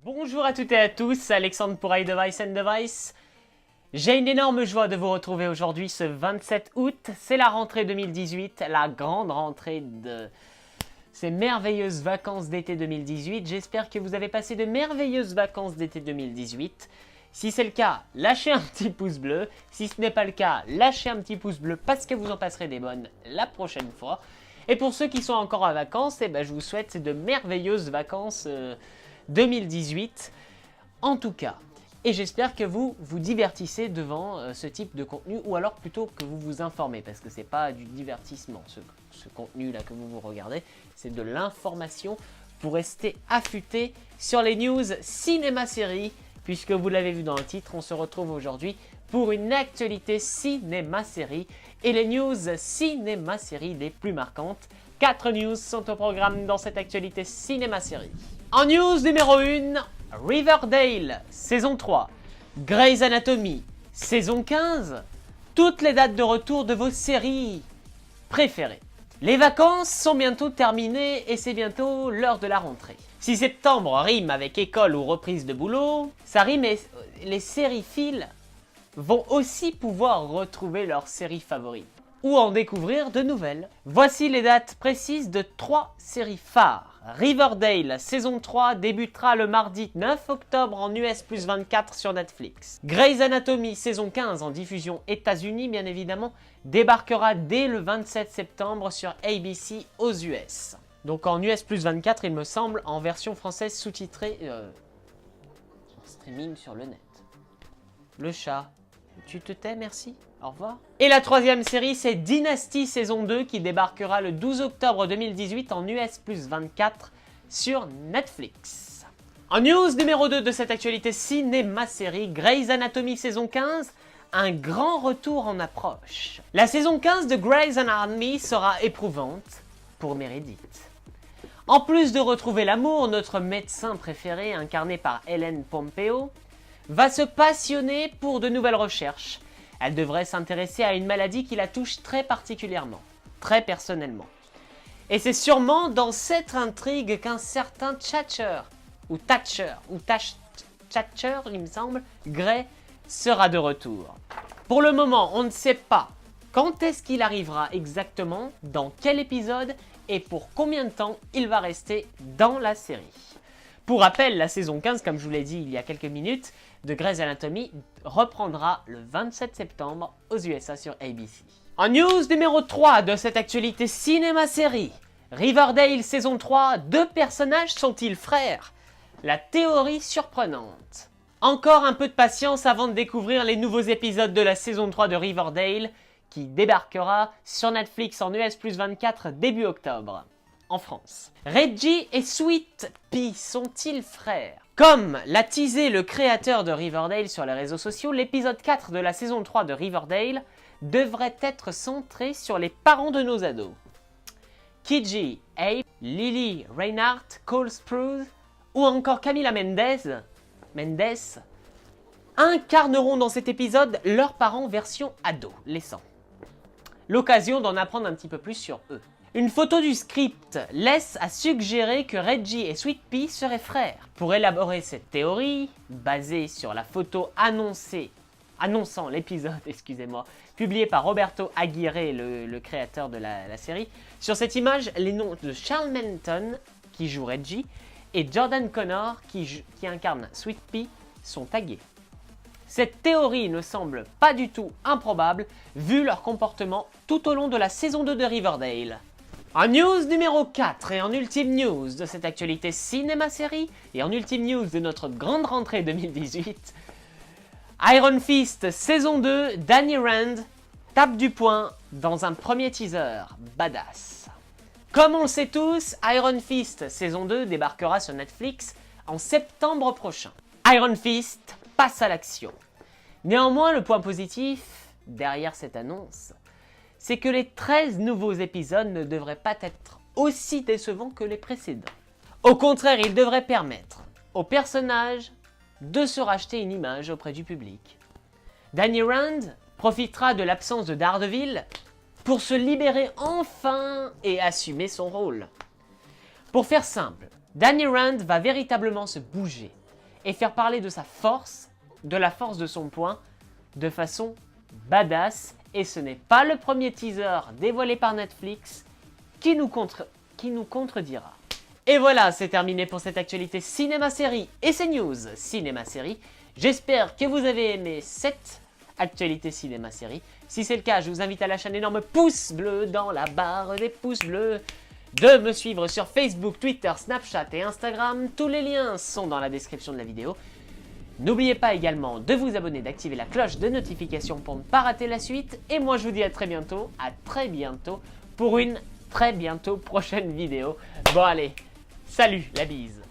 Bonjour à toutes et à tous, Alexandre pour iDevice & Device. J'ai une énorme joie de vous retrouver aujourd'hui ce 27 août. C'est la rentrée 2018, la grande rentrée de ces merveilleuses vacances d'été 2018. J'espère que vous avez passé de merveilleuses vacances d'été 2018. Si c'est le cas, lâchez un petit pouce bleu. Si ce n'est pas le cas, lâchez un petit pouce bleu parce que vous en passerez des bonnes la prochaine fois. Et pour ceux qui sont encore en vacances, je vous souhaite de merveilleuses vacances 2018 en tout cas. Et j'espère que vous vous divertissez devant ce type de contenu, ou alors plutôt que vous vous informez, parce que c'est pas du divertissement ce contenu là que vous regardez, c'est de l'information pour rester affûté sur les news cinéma-série, puisque vous l'avez vu dans le titre, on se retrouve aujourd'hui pour une actualité cinéma-série et les news cinéma-série les plus marquantes. 4 news sont au programme dans cette actualité cinéma-série. En news numéro 1, Riverdale, saison 3, Grey's Anatomy, saison 15, toutes les dates de retour de vos séries préférées. Les vacances sont bientôt terminées et c'est bientôt l'heure de la rentrée. Si septembre rime avec école ou reprise de boulot, ça rime et les sériphiles vont aussi pouvoir retrouver leurs séries favorites ou en découvrir de nouvelles. Voici les dates précises de 3 séries phares. Riverdale, saison 3, débutera le mardi 9 octobre en US plus 24 sur Netflix. Grey's Anatomy, saison 15, en diffusion États-Unis bien évidemment, débarquera dès le 27 septembre sur ABC aux US. Donc en US plus 24, il me semble, en version française sous-titrée en streaming sur le net. Le chat, tu te tais, merci. Au revoir. Et la troisième série, c'est Dynasty saison 2 qui débarquera le 12 octobre 2018 en US plus 24 sur Netflix. En news numéro 2 de cette actualité cinéma-série, Grey's Anatomy saison 15, un grand retour en approche. La saison 15 de Grey's Anatomy sera éprouvante pour Meredith. En plus de retrouver l'amour, notre médecin préféré, incarné par Ellen Pompeo, va se passionner pour de nouvelles recherches. Elle devrait s'intéresser à une maladie qui la touche très particulièrement, très personnellement. Et c'est sûrement dans cette intrigue qu'un certain Thatcher, il me semble, Grey, sera de retour. Pour le moment, on ne sait pas quand est-ce qu'il arrivera exactement, dans quel épisode et pour combien de temps il va rester dans la série. Pour rappel, la saison 15, comme je vous l'ai dit il y a quelques minutes, de Grey's Anatomy reprendra le 27 septembre aux USA sur ABC. En news numéro 3 de cette actualité cinéma-série, Riverdale saison 3, 2 personnages sont-ils frères? La théorie surprenante. Encore un peu de patience avant de découvrir les nouveaux épisodes de la saison 3 de Riverdale qui débarquera sur Netflix en US plus 24 début octobre. En France. Reggie et Sweet Pea sont-ils frères? Comme l'a teasé le créateur de Riverdale sur les réseaux sociaux, l'épisode 4 de la saison 3 de Riverdale devrait être centré sur les parents de nos ados. Kiji, Abe, Lily Reinhardt, Cole Sprouse ou encore Camila Mendes incarneront dans cet épisode leurs parents version adolescents. L'occasion d'en apprendre un petit peu plus sur eux. Une photo du script laisse à suggérer que Reggie et Sweet Pea seraient frères. Pour élaborer cette théorie, basée sur la photo annonçant l'épisode, publié par Roberto Aguirre, le créateur de la série, sur cette image, les noms de Charles Menton, qui joue Reggie, et Jordan Connor, qui incarne Sweet Pea, sont tagués. Cette théorie ne semble pas du tout improbable, vu leur comportement tout au long de la saison 2 de Riverdale. En news numéro 4 et en ultime news de cette actualité cinéma-série et en ultime news de notre grande rentrée 2018, Iron Fist saison 2, Danny Rand tape du poing dans un premier teaser badass. Comme on le sait tous, Iron Fist saison 2 débarquera sur Netflix en septembre prochain. Iron Fist passe à l'action. Néanmoins, le point positif derrière cette annonce, c'est que les 13 nouveaux épisodes ne devraient pas être aussi décevants que les précédents. Au contraire, ils devraient permettre aux personnages de se racheter une image auprès du public. Danny Rand profitera de l'absence de Daredevil pour se libérer enfin et assumer son rôle. Pour faire simple, Danny Rand va véritablement se bouger, et faire parler de sa force, de la force de son poing, de façon badass. Et ce n'est pas le premier teaser dévoilé par Netflix qui nous contredira. Et voilà, c'est terminé pour cette actualité cinéma-série et ces news cinéma-série. J'espère que vous avez aimé cette actualité cinéma-série. Si c'est le cas, je vous invite à lâcher un énorme pouce bleu dans la barre des pouces bleus, de me suivre sur Facebook, Twitter, Snapchat et Instagram. Tous les liens sont dans la description de la vidéo. N'oubliez pas également de vous abonner, d'activer la cloche de notification pour ne pas rater la suite. Et moi, je vous dis à très bientôt pour une très bientôt prochaine vidéo. Bon allez, salut, la bise.